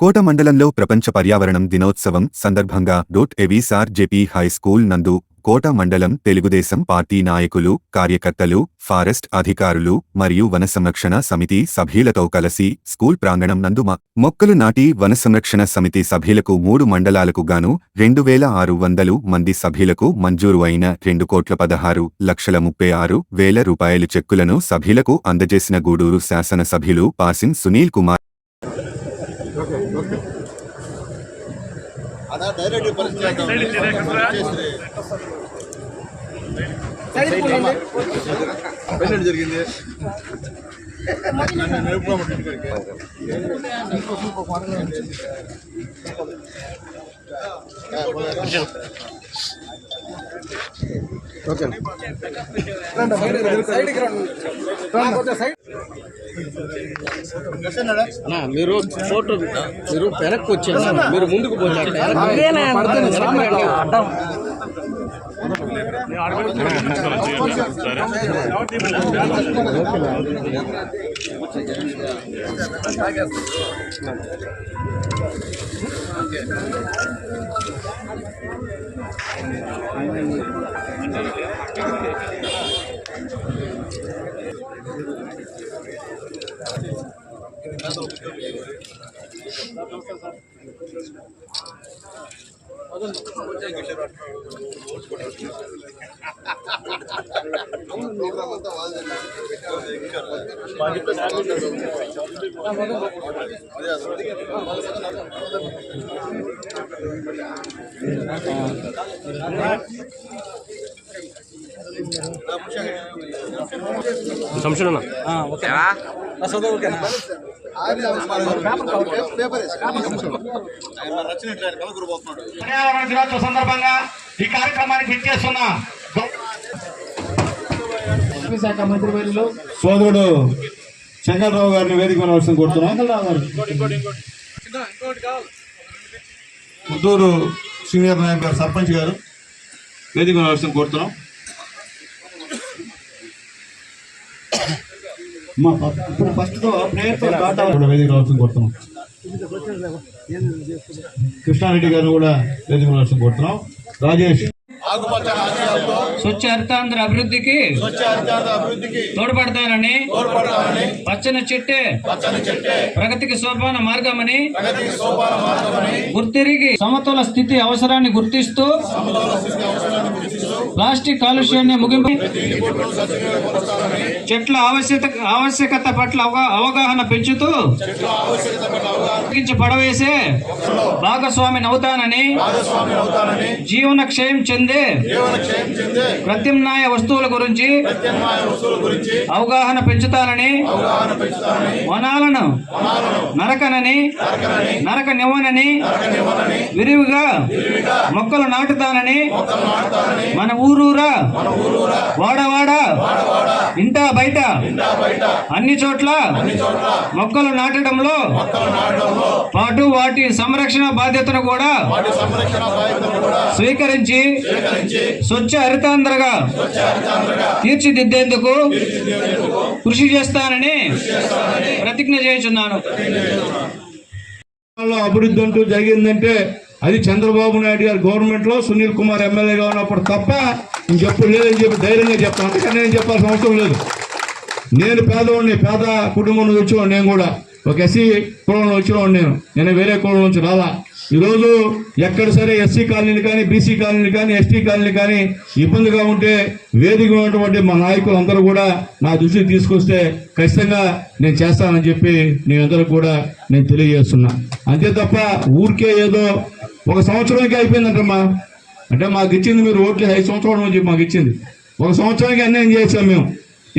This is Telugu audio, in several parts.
కోట మండలంలో ప్రపంచ పర్యావరణం దినోత్సవం సందర్భంగా ఎవిసార్ జెపి హై స్కూల్ నందు కోట మండలం తెలుగుదేశం పార్టీ నాయకులు, కార్యకర్తలు, ఫారెస్ట్ అధికారులు మరియు వన సంరక్షణ సమితి సభ్యులతో కలిసి స్కూల్ ప్రాంగణం నందు మొక్కలు నాటి వన సంరక్షణ సమితి సభ్యులకు 3 మండలాలకు గాను 2600 మంది సభ్యులకు మంజూరు అయిన 2,16,36,000 రూపాయల చెక్కులను సభ్యులకు అందజేసిన గూడూరు శాసన సభ్యులు పాసిన్ సునీల్ కుమార్. జరిగింది మీరు ఫోటో మీరు వెనక్కి వచ్చారు, మీరు ముందుకు పోతారు. పర్యావరణ దినోత్సవ సందర్భంగా ఈ కార్యక్రమానికి విచ్చేస్తున్న శాఖ మంత్రివర్యులు సోదరుడు శంకర్రావు గారిని వేదిక అవసరం కోరుతున్నాం. ముద్దూరు సీనియర్ నాయక్ గారు సర్పంచ్ గారు వేదిక అవసరం కోరుతున్నాం. వేదిక అవసరం కోరుతున్నాం. కృష్ణారెడ్డి గారు కూడా వేదిక అవసరం కోరుతున్నాం. రాజేష్ స్వచ్ఛ హరితాంధ్ర అభివృద్ధికి తోడ్పడతానని, పచ్చని చెట్టే ప్రగతికి సోపాన మార్గమని గుర్తిరిగి సమతుల స్థితి అవసరాన్ని గుర్తిస్తూ ప్లాస్టిక్ కాలుష్యాన్ని ముగింపు, చెట్ల ఆవశ్యకత పట్ల అవగాహన పెంచుతూ పడవేసే భాగస్వామిని అవుతానని, జీవన క్షయం చెందే ప్రత్యామ్నాయ వస్తువుల గురించి అవగాహన పెంచుతానని, వనాలను నరకనివ్వనని విరివిగా మొక్కలు నాటుతానని, మన ఊరూరా వాడవాడ ఇంటా బయట అన్ని చోట్ల మొక్కలు నాటడంలో పాటు వాటి సంరక్షణ బాధ్యతను కూడా స్వీకరించి స్వచ్ఛ హరితాంధ్రగా తీర్చిదిద్దేందుకు కృషి చేస్తానని ప్రతిజ్ఞ చేస్తున్నాను. అభివృద్ధి అంటూ జరిగిందంటే అది చంద్రబాబు నాయుడు గారి గవర్నమెంట్ లో సునీల్ కుమార్ ఎమ్మెల్యేగా ఉన్నప్పుడు తప్ప ఇంకెప్పుడు లేదని చెప్పి ధైర్యంగా చెప్తాను. అందుకని నేను చెప్పాల్సిన అవసరం లేదు. నేను పేదవాడిని, పేద కుటుంబం నుంచి వచ్చేవాడు. నేను కూడా ఒక ఎస్సీ కులంలో వచ్చినవాడు. నేను వేరే కులం నుంచి రాలా. ఈరోజు ఎక్కడ సరే ఎస్సీ కాలనీలు కానీ, బీసీ కాలనీలు కానీ, ఎస్టీ కాలనీలు కానీ ఇబ్బందిగా ఉంటే వేదిక ఉన్నటువంటి మా నాయకులు అందరూ కూడా నా దృష్టికి తీసుకొస్తే ఖచ్చితంగా నేను చేస్తానని చెప్పి నేనందరూ కూడా నేను తెలియజేస్తున్నా. అంతే తప్ప ఊరికే ఏదో ఒక సంవత్సరానికి అయిపోయిందంటమ్మా. అంటే మాకు ఇచ్చింది మీరు ఓట్లు 5 సంవత్సరాల నుంచి మాకు ఇచ్చింది. ఒక సంవత్సరానికి అన్యాయం చేసాం. మేము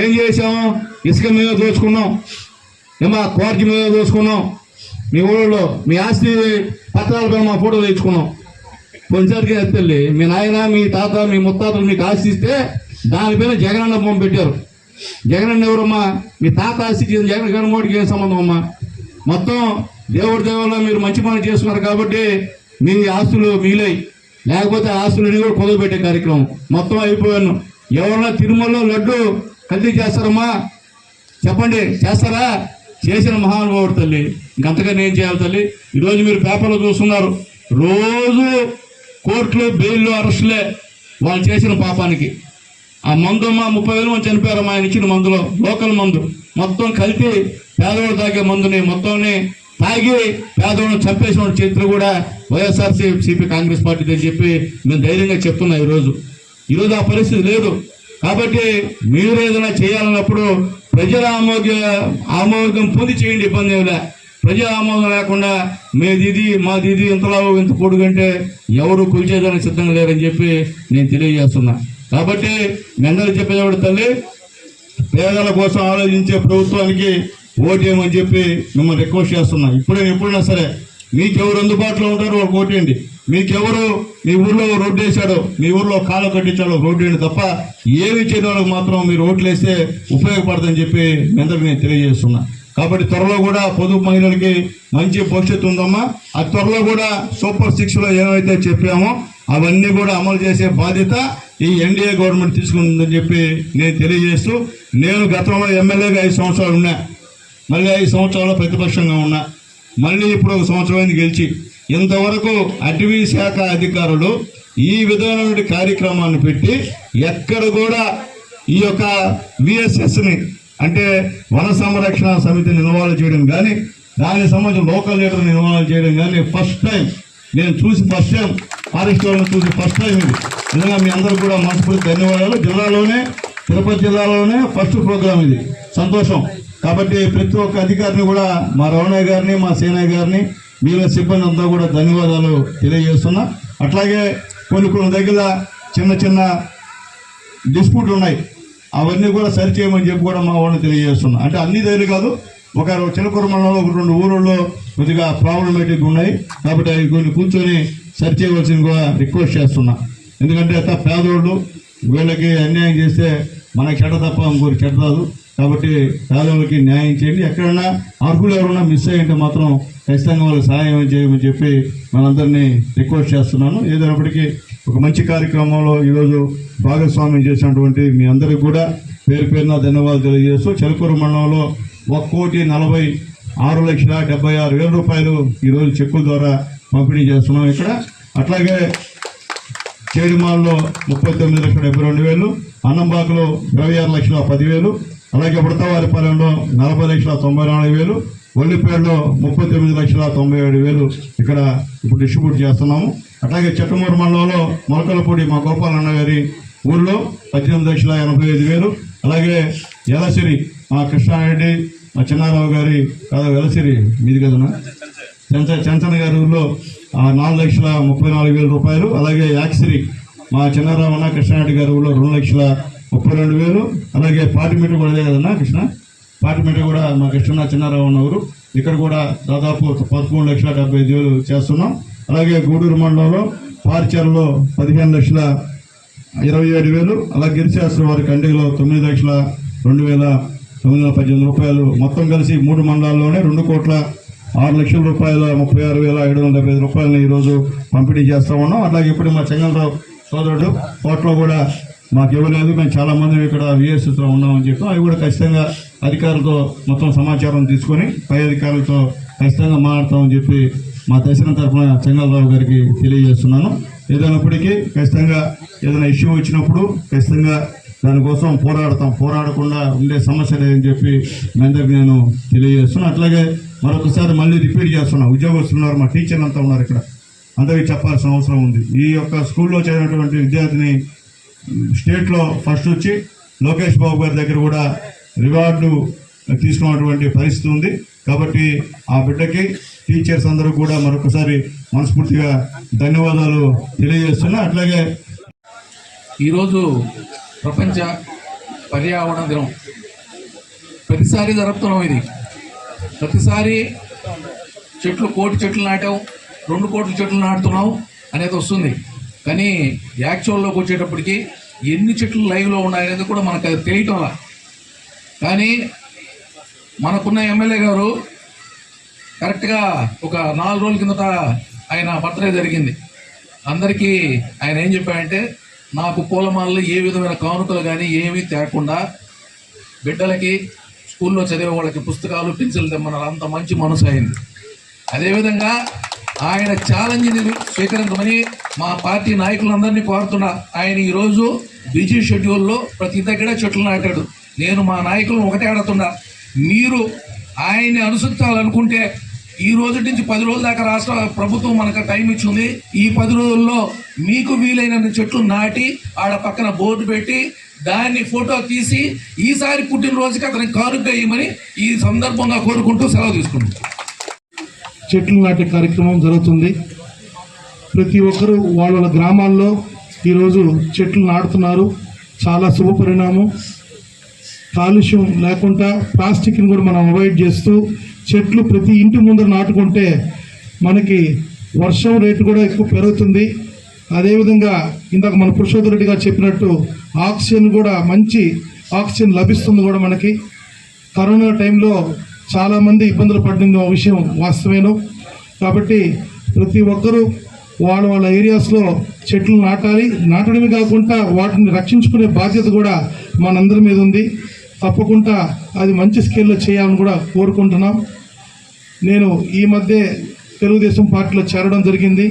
ఏం చేసాము? ఇసుక మీద దోచుకున్నాం, ఏమో కోర్టు మీద దోచుకున్నాం, మీ ఊళ్ళో మీ ఆస్తి పత్రాలపై మా ఫోటో తెచ్చుకున్నాం. కొన్నిసారికి ఎత్తల్లి మీ నాయన, మీ తాత, మీ ముత్తాతలు మీకు ఆస్తి ఇస్తే దానిపైన జగనన్న బొమ్మ పెట్టారు. జగనన్న ఎవరమ్మా? మీ తాత ఆస్తి జగన్ మోడీకి ఏం సంబంధం అమ్మా? మొత్తం దేవుడి దేవుల్లో మీరు మంచి పని చేస్తున్నారు కాబట్టి మీ ఆస్తులు మిగిలాయి. లేకపోతే ఆస్తులని కూడా కుదవబెట్టే కార్యక్రమం మొత్తం అయిపోయాను. ఎవరన్నా తిరుమలలో లడ్డు కల్తీ చేస్తారమ్మా? చెప్పండి, చేస్తారా? చేసిన మహానుభావుడు తల్లి. ఇంకంతగా నేను చేయాలి తల్లి. ఈరోజు మీరు పేపర్లో చూస్తున్నారు, రోజు కోర్టులో బెయిల్లో అరెస్టులే వాళ్ళు చేసిన పాపానికి. ఆ మందు అమ్మ 30,000 మంది చనిపోయారు ఆయన ఇచ్చిన మందులో, లోకల్ మందు మొత్తం కలిపి పేదవాడు తాగే మందుని మొత్తం తాగి పేదవాళ్ళని చంపేసిన చరిత్ర కూడా వైఎస్ఆర్సీపీ కాంగ్రెస్ పార్టీ అని చెప్పి మేము ధైర్యంగా చెప్తున్నాం. ఈరోజు ఆ పరిస్థితి లేదు. కాబట్టి మీరు ఏదైనా చేయాలన్నప్పుడు ప్రజల ఆమోదం పొంది చేయండి, ఇబ్బంది ఏమిలే. ప్రజల ఆమోదం లేకుండా మాది ఇది ఇంతలా ఇంత పొడుగంటే ఎవరు కూల్చేదానికి సిద్ధంగా లేరని చెప్పి నేను తెలియజేస్తున్నా. కాబట్టి మీ అందరూ చెప్పేవాడు తల్లి, పేదల కోసం ఆలోచించే ప్రభుత్వానికి ఓటేయమని చెప్పి మిమ్మల్ని రిక్వెస్ట్ చేస్తున్నా. ఎప్పుడైనా సరే మీకెవరు అందుబాటులో ఉంటారో వాళ్ళకి ఓటేయండి. మీకెవరు మీ ఊర్లో రోడ్డు వేసాడో, మీ ఊర్లో కాలు కట్టించాడో రోడ్డు వేయండి తప్ప ఏమి చేయడం వాళ్ళకి మాత్రం మీరు ఓట్లు వేస్తే ఉపయోగపడదని చెప్పి మీ అందరికీ నేను తెలియజేస్తున్నా. కాబట్టి త్వరలో కూడా పొదుపు మహిళలకి మంచి భవిష్యత్తు ఉందమ్మా. ఆ త్వరలో కూడా సూపర్ 6లో ఏమైతే చెప్పామో అవన్నీ కూడా అమలు చేసే బాధ్యత ఈ ఎన్డీఏ గవర్నమెంట్ తీసుకుంటుందని చెప్పి నేను తెలియజేస్తూ, నేను గతంలో ఎమ్మెల్యేగా 5 సంవత్సరాలు ఉన్నా, మళ్ళీ 5 సంవత్సరాలు ప్రతిపక్షంగా ఉన్నా, మళ్ళీ ఇప్పుడు 1 సంవత్సరం అయింది గెలిచి. ఇంతవరకు అటవీ శాఖ అధికారులు ఈ విధమైన కార్యక్రమాన్ని పెట్టి ఎక్కడ కూడా ఈ యొక్క విఎస్ఎస్ని అంటే వన సంరక్షణ సమితిని ఇన్వాల్వ్ చేయడం కానీ, దానికి సంబంధించిన లోకల్ లీడర్ని ఇన్వాల్వ్ చేయడం కానీ ఫస్ట్ టైం ఫారెస్ట్ వాళ్ళని చూసి ఫస్ట్ టైం ఇది. నిజంగా మీ అందరూ కూడా మనస్ఫూర్తి ధన్యవాదాలు. తిరుపతి జిల్లాలోనే ఫస్ట్ ప్రోగ్రాం ఇది, సంతోషం. కాబట్టి ప్రతి ఒక్క అధికారిని కూడా, మా రమణయ్య గారిని, మా సేనయ్య గారిని, మిగిలిన సిబ్బంది అంతా కూడా ధన్యవాదాలు తెలియజేస్తున్నా. అట్లాగే కొన్ని దగ్గర చిన్న డిస్ప్యూట్లు ఉన్నాయి, అవన్నీ కూడా సరి చేయమని చెప్పి కూడా మా వాళ్ళని తెలియజేస్తున్నా. అంటే అన్ని దగ్గర కాదు, ఒక చిలకూరు మండలంలో 2 ఊళ్ళల్లో కొద్దిగా ప్రాబ్లమేటిక్ ఉన్నాయి. కాబట్టి అవి కొన్ని కూర్చొని సరి చేయవలసింది కూడా రిక్వెస్ట్ చేస్తున్నా. ఎందుకంటే పేదోళ్ళు వీళ్ళకి అన్యాయం చేస్తే మనకి చెడ్డ తప్ప ఇంకోటి చెడ్డ రాదు. కాబట్టి పేదవాళ్ళకి న్యాయం చేయండి. ఎక్కడైనా అర్హులు ఎవరైనా మిస్ అయ్యింటే మాత్రం ఖచ్చితంగా వాళ్ళకి సహాయం చేయమని చెప్పి మనందరినీ రిక్వెస్ట్ చేస్తున్నాను. ఏదైనప్పటికీ ఒక మంచి కార్యక్రమంలో ఈరోజు భాగస్వామ్యం చేసినటువంటి మీ అందరికీ కూడా పేరున ధన్యవాదాలు తెలియజేస్తూ, చిలకూరు మండలంలో 1,46,76,000 రూపాయలు ఈరోజు చెక్కుల ద్వారా పంపిణీ చేస్తున్నాం ఇక్కడ. అట్లాగే చేడిమాల్లో 39,72,000, అన్నంబాకులో 26,10,000, అలాగే బుడతవారిపాలెంలో 40,94,000, ఒల్లిపేటలో 39,97,000 ఇక్కడ ఇప్పుడు డిస్ట్రిబ్యూట్ చేస్తున్నాము. అట్లాగే చెట్టమూరు మండలంలో మొలకలపూడి మా గోపాలన్న గారి ఊళ్ళో 18,85,000, అలాగే ఎలసిరి మా కృష్ణారెడ్డి మా చిన్నారావు గారి కాదు ఎలసిరి మీది కదనా చంచన గారి ఊళ్ళో 4,34,000 రూపాయలు, అలాగే యాక్సిరి మా చిన్నారావు కృష్ణారెడ్డి గారి ఊళ్ళో 2,32,000, అలాగే పాటిమీట కూడా అదే కదన్నా కృష్ణ, పాటిమీట కూడా మా కృష్ణ చిన్నారావు ఊరు, ఇక్కడ కూడా దాదాపు 13,70,000 చేస్తున్నాం. అలాగే గూడూరు మండలంలో పార్చర్లో 15,27,000, అలాగే గిరిశాస్త్రి వారి కండిలో 9,02,918 రూపాయలు, మొత్తం కలిసి 3 మండలాల్లోనే 2,06,00,000 రూపాయల 36,775 రూపాయలని ఈరోజు పంపిణీ చేస్తూ ఉన్నాం. అట్లాగే ఇప్పుడు మా చెంగలరావు సోదరుడు కోట్లో కూడా మాకు ఇవ్వలేదు, మేము చాలామంది ఇక్కడ విఎస్ఎస్లో ఉన్నామని చెప్పి అవి కూడా ఖచ్చితంగా అధికారులతో మొత్తం సమాచారం తీసుకొని పై అధికారులతో ఖచ్చితంగా మాట్లాడతామని చెప్పి మా దర్శనం తరఫున చెంగలరావు గారికి తెలియజేస్తున్నాను. ఏదైనప్పటికీ ఖచ్చితంగా ఏదైనా ఇష్యూ వచ్చినప్పుడు ఖచ్చితంగా దానికోసం పోరాడకుండా ఉండే సమస్య లేదని చెప్పి మీ అందరికి నేను తెలియజేస్తున్నాను. అట్లాగే మరొకసారి మళ్ళీ రిపీట్ చేస్తున్నాను, ఉద్యోగస్తులు ఉన్నారు, మా టీచర్లు అంతా ఉన్నారు ఇక్కడ, అందరికీ చెప్పాల్సిన అవసరం ఉంది. ఈ యొక్క స్కూల్లో చదివినటువంటి విద్యార్థిని స్టేట్లో ఫస్ట్ వచ్చి లోకేష్ బాబు గారి దగ్గర కూడా రివార్డు తీసుకున్నటువంటి పరిస్థితి ఉంది. కాబట్టి ఆ బిడ్డకి టీచర్స్ అందరూ కూడా మరొకసారి మనస్ఫూర్తిగా ధన్యవాదాలు తెలియజేస్తున్నా. అట్లాగే ఈరోజు ప్రపంచ పర్యావరణ దినం ప్రతిసారి జరుపుతున్నాం. ఇది ప్రతిసారి చెట్లు 1 కోటి చెట్లు నాటాం, 2 కోట్ల చెట్లు నాటుతున్నాం అనేది వస్తుంది. కానీ యాక్చువల్లోకి వచ్చేటప్పటికి ఎన్ని చెట్లు లైవ్లో ఉన్నాయనేది కూడా మనకు అది తెలియటంలా. కానీ మనకున్న ఎమ్మెల్యే గారు కరెక్ట్గా ఒక 4 రోజుల కిందట ఆయన బర్త్డే జరిగింది. అందరికీ ఆయన ఏం చెప్పాడంటే, నాకు పూలమాలలో ఏ విధమైన కానుకలు కానీ ఏమీ తేకుండా బిడ్డలకి స్కూల్లో చదివే వాళ్ళకి పుస్తకాలు పెన్సిల్ తెమ్మన్నారు. అంత మంచి మనసు అయింది. అదేవిధంగా ఆయన ఛాలెంజ్ని స్వీకరించమని మా పార్టీ నాయకులందరినీ కోరుతున్నా. ఆయన ఈరోజు బిజీ షెడ్యూల్లో ప్రతి దగ్గర చెట్లు నాటాడు. నేను మా నాయకులను ఒకటే అడుగుతున్నా, మీరు ఆయన్ని అనుసరించాలనుకుంటే ఈ రోజు నుంచి 10 రోజుల దాకా రాష్ట్ర ప్రభుత్వం మనకు టైం ఇచ్చింది. ఈ 10 రోజుల్లో మీకు వీలైన చెట్లు నాటి ఆడ పక్కన బోర్డు పెట్టి దాన్ని ఫోటో తీసి ఈసారి పుట్టినరోజుకి అతనికి కానుక ఇవ్వమని ఈ సందర్భంగా కోరుకుంటూ సెలవు తీసుకుంటాం. చెట్లు నాటే కార్యక్రమం జరుగుతుంది. ప్రతి ఒక్కరూ వాళ్ళ గ్రామాల్లో ఈరోజు చెట్లు నాటుతున్నారు. చాలా శుభ పరిణామం. కాలుష్యం లేకుండా ప్లాస్టిక్ని కూడా మనం అవాయిడ్ చేస్తూ చెట్లు ప్రతి ఇంటి ముందర నాటుకుంటే మనకి వర్షం రేటు కూడా ఎక్కువ పెరుగుతుంది. అదేవిధంగా ఇందాక మన పురుషోత్తమ రెడ్డి గారు చెప్పినట్టు ఆక్సిజన్ కూడా మంచి ఆక్సిజన్ లభిస్తుంది కూడా మనకి. కరోనా టైంలో చాలామంది ఇబ్బందులు పడిన విషయం వాస్తవేను. కాబట్టి ప్రతి ఒక్కరూ వాళ్ళ ఏరియాస్లో చెట్లు నాటాలి. నాటడమే కాకుండా వాటిని రక్షించుకునే బాధ్యత కూడా మనందరి మీద ఉంది. తప్పకుండా అది మంచి స్కేల్లో చేయాలని కూడా కోరుకుంటున్నాం. నేను ఈ మధ్య తెలుగుదేశం పార్టీలో చేరడం జరిగింది.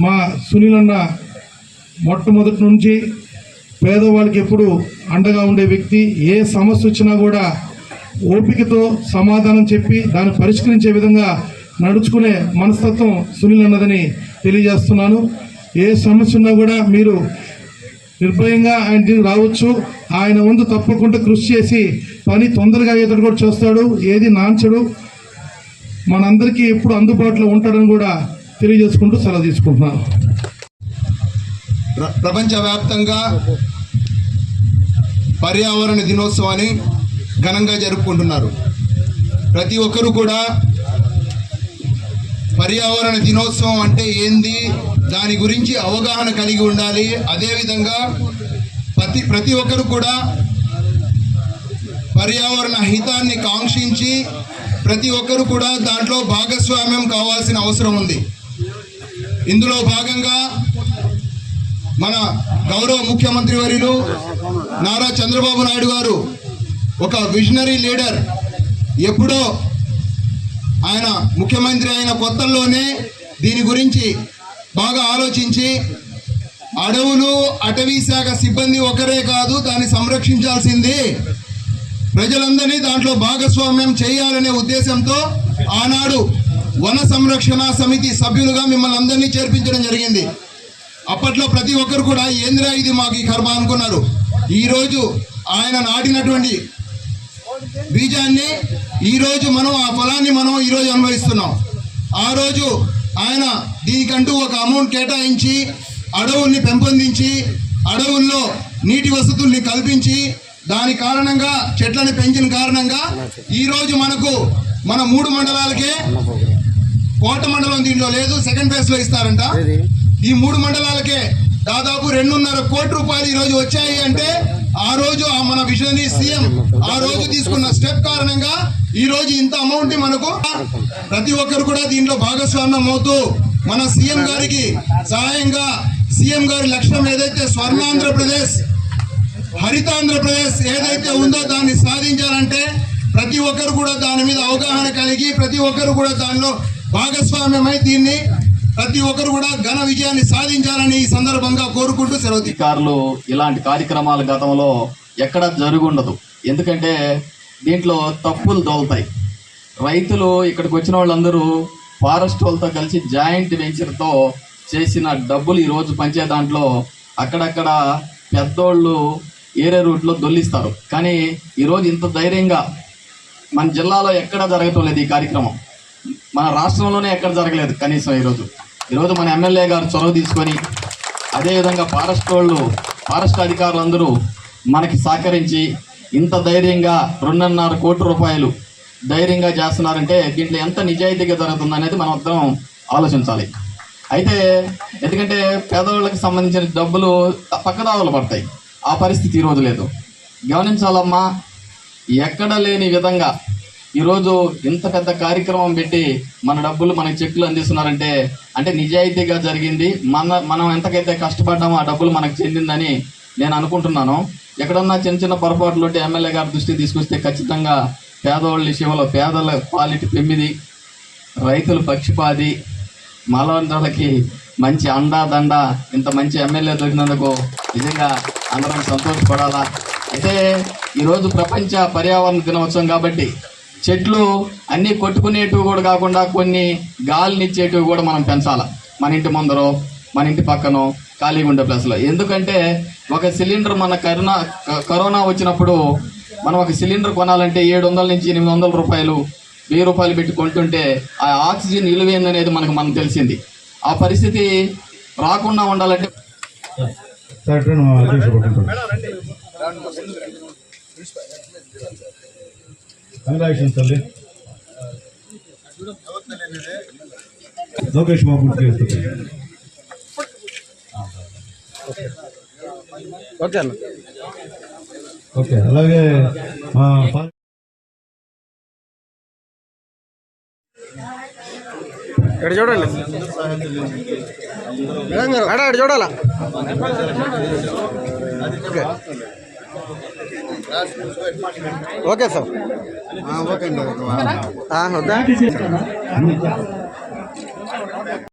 మా సునీల్ అన్న మొట్టమొదటి నుంచి పేదవాళ్ళకి ఎప్పుడు అండగా ఉండే వ్యక్తి. ఏ సమస్య వచ్చినా కూడా ఓపికతో సమాధానం చెప్పి దాన్ని పరిష్కరించే విధంగా నడుచుకునే మనస్తత్వం సునీల్ అన్నదని తెలియజేస్తున్నాను. ఏ సమస్య ఉన్నా కూడా మీరు నిర్భయంగా ఆయన దగ్గరికి రావచ్చు. ఆయన ముందు తప్పకుండా కృషి చేసి పని తొందరగా అయ్యేటట్టు కూడా చేస్తాడు. ఏది నాంచడు. మనందరికీ ఎప్పుడు అందుబాటులో ఉంటాడని కూడా తెలియజేసుకుంటూ సెలవు తీసుకుంటున్నాను. ప్రపంచవ్యాప్తంగా పర్యావరణ దినోత్సవాన్ని ఘనంగా జరుపుకుంటున్నారు. ప్రతి ఒక్కరూ కూడా పర్యావరణ దినోత్సవం అంటే ఏంది, దాని గురించి అవగాహన కలిగి ఉండాలి. అదేవిధంగా ప్రతి ఒక్కరు కూడా పర్యావరణ హితాన్ని కాంక్షించి ప్రతి ఒక్కరు కూడా దాంట్లో భాగస్వామ్యం కావాల్సిన అవసరం ఉంది. ఇందులో భాగంగా మన గౌరవ ముఖ్యమంత్రి వర్యులు నారా చంద్రబాబు నాయుడు గారు ఒక విజనరీ లీడర్. ఎప్పుడో ఆయన ముఖ్యమంత్రి అయిన కొత్తల్లోనే దీని గురించి బాగా ఆలోచించి అడవులు అటవీ శాఖ సిబ్బంది ఒకరే కాదు, దాన్ని సంరక్షించాల్సింది ప్రజలందరినీ దాంట్లో భాగస్వామ్యం చేయాలనే ఉద్దేశంతో ఆనాడు వన సంరక్షణ సమితి సభ్యులుగా మిమ్మల్ని అందరినీ చేర్పించడం జరిగింది. అప్పట్లో ప్రతి ఒక్కరు కూడా ఏంద్రా ఇది మాకు ఈ కర్మ అనుకున్నారు. ఈరోజు ఆయన నాటినటువంటి బీజాన్ని ఈరోజు మనం ఆ ఫలాన్ని మనం ఈరోజు అనుభవిస్తున్నాం. ఆ రోజు ఆయన దీనికంటూ ఒక అమౌంట్ కేటాయించి అడవుల్ని పెంపొందించి అడవుల్లో నీటి వసతుల్ని కల్పించి దాని కారణంగా చెట్లను పెంచిన కారణంగా ఈరోజు మనకు మన 3 మండలాలకే, కోట మండలం దీంట్లో లేదు, సెకండ్ ఫేజ్ లో ఇస్తారంట. ఈ 3 మండలాలకే దాదాపు 2.5 కోట్ల రూపాయలు ఈరోజు వచ్చాయి. అంటే ఆ రోజు మన విజనరీ సీఎం ఆ రోజు తీసుకున్న స్టెప్ కారణంగా ఈ రోజు ఇంత అమౌంట్ ని మనకు ప్రతి ఒక్కరు కూడా దీంట్లో భాగస్వామ్యం అవుతూ మన సీఎం గారికి సహాయంగా సీఎం గారి లక్ష్యం ఏదైతే స్వర్ణాంధ్రప్రదేశ్, హరితాంధ్రప్రదేశ్ ఏదైతే ఉందో దాన్ని సాధించాలంటే ప్రతి ఒక్కరు కూడా దాని మీద అవగాహన కలిగి ప్రతి ఒక్కరు కూడా దానిలో భాగస్వామ్యమై దీన్ని ప్రతి ఒక్కరు కూడా ఘన విజయాన్ని సాధించాలని ఈ సందర్భంగా కోరుకుంటూ సెలవు. అధికారులు ఇలాంటి కార్యక్రమాలు గతంలో ఎక్కడ జరుగుండదు. ఎందుకంటే దీంట్లో తప్పులు దోలుతాయి. రైతులు ఇక్కడికి వచ్చిన వాళ్ళందరూ ఫారెస్ట్ వాళ్ళతో కలిసి జాయింట్ వెంచర్తో చేసిన డబ్బులు ఈరోజు పంచే దాంట్లో అక్కడక్కడ పెద్దోళ్ళు ఏరే రూట్లో దొల్లిస్తారు. కానీ ఈరోజు ఇంత ధైర్యంగా మన జిల్లాలో ఎక్కడ జరగటం లేదు ఈ కార్యక్రమం. మన రాష్ట్రంలోనే ఎక్కడ జరగలేదు కనీసం ఈరోజు మన ఎమ్మెల్యే గారు చొరవ తీసుకొని అదేవిధంగా ఫారెస్ట్ అధికారులు అందరూ మనకి సహకరించి ఇంత ధైర్యంగా 2.5 కోట్ల రూపాయలు ధైర్యంగా చేస్తున్నారంటే దీంట్లో ఎంత నిజాయితీగా జరుగుతుంది అనేది మనం అందరం ఆలోచించాలి. అయితే ఎందుకంటే పేదవాళ్ళకి సంబంధించిన డబ్బులు పక్కదారులు పడతాయి. ఆ పరిస్థితి ఈరోజు లేదు. గమనించాలమ్మా, ఎక్కడ లేని విధంగా ఈరోజు ఇంత పెద్ద కార్యక్రమం పెట్టి మన డబ్బులు మనకి చెక్కులు అందిస్తున్నారంటే అంటే నిజాయితీగా జరిగింది. మనం ఎంతకైతే కష్టపడ్డామో ఆ డబ్బులు మనకు చెందిందని నేను అనుకుంటున్నాను. ఎక్కడన్నా చిన్న చిన్న పొరపాట్లు ఉంటే ఎమ్మెల్యే గారి దృష్టికి తీసుకొస్తే ఖచ్చితంగా పేదవాళ్ళ విషయంలో పేదల పాలిటి పెమ్మిది, రైతుల పక్షపాది, మాలవంతులకి మంచి అండా ఇంత మంచి ఎమ్మెల్యే దొరికినందుకు నిజంగా అందరం సంతోషపడాలా. అయితే ఈరోజు ప్రపంచ పర్యావరణ దినోత్సవం కాబట్టి చెట్లు అన్నీ కొట్టుకునేటివి కూడా కాకుండా కొన్ని గాలినిచ్చేటివి కూడా మనం పెంచాలి. మన ఇంటి ముందరో మన ఇంటి పక్కనో ఖాళీగా ఉండే ప్లేస్లో. ఎందుకంటే ఒక సిలిండర్ మన కరోనా వచ్చినప్పుడు మనం ఒక సిలిండర్ కొనాలంటే 700 నుంచి 800 రూపాయలు, 1000 రూపాయలు పెట్టి కొంటుంటే ఆ ఆక్సిజన్ విలువైందనేది మనకు తెలిసింది. ఆ పరిస్థితి రాకుండా ఉండాలంటే తల్లి లోకేష్ బాబు ఓకే. అలాగే ఇక్కడ చూడండి అక్కడ చూడాలా. Okay sir. ఓకే అండి. వద్దా